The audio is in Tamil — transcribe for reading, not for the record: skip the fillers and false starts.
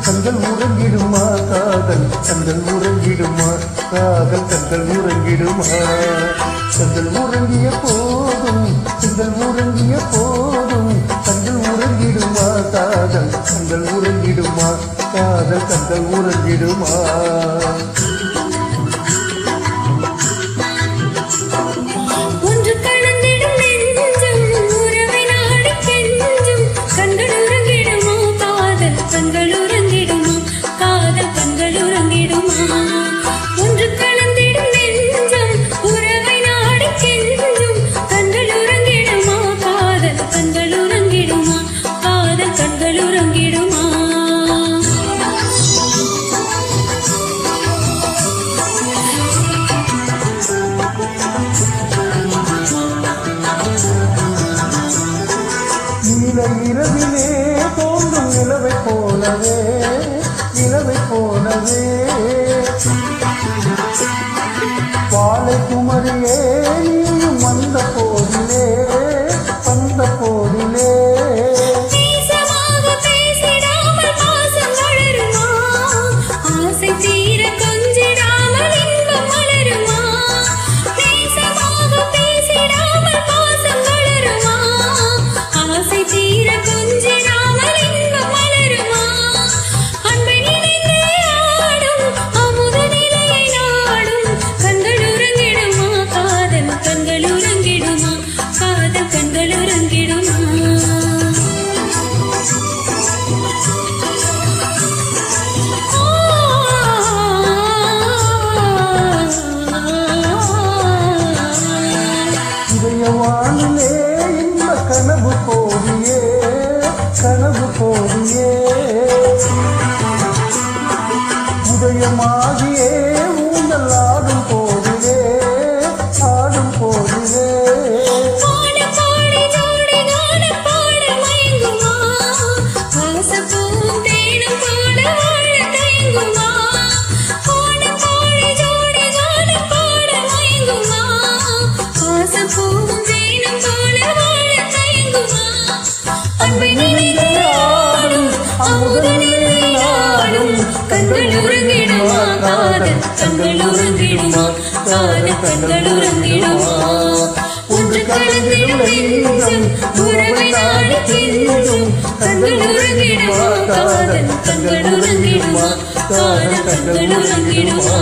கண்கள் உறங்கிடுமா காதல் கண்கள் உறங்கிடுமா காதல் கண்கள் உறங்கிடுமா கண்கள் உறங்கிய போதும் கண்கள் உறங்கிய போதும் கண்கள் உறங்கிடுமா காதல் கண்கள் உறங்கிடுமா காதல் கண்கள் உறங்கிடுமா இரவிலே தோன்றும் நிலவை போலவே வாழை குமரியே நீயும் வந்த போதிலே வானிலே இந்த கனவு கோடியே உதயமாகியே ஊந்தல் ஆடும் போதிலே கண்கள் உறங்கிடுமா காதல் கண்கள் உறங்கிடுமா காதல் கண்கள் உறங்கிடுமா ஒன்று கலந்திடும் நெஞ்சம் உறவை நாடி கெஞ்சும் கண்கள் உறங்கிடுமா காதல் கண்கள் உறங்கிடுமா காதல் கண்கள் உறங்கிடுமா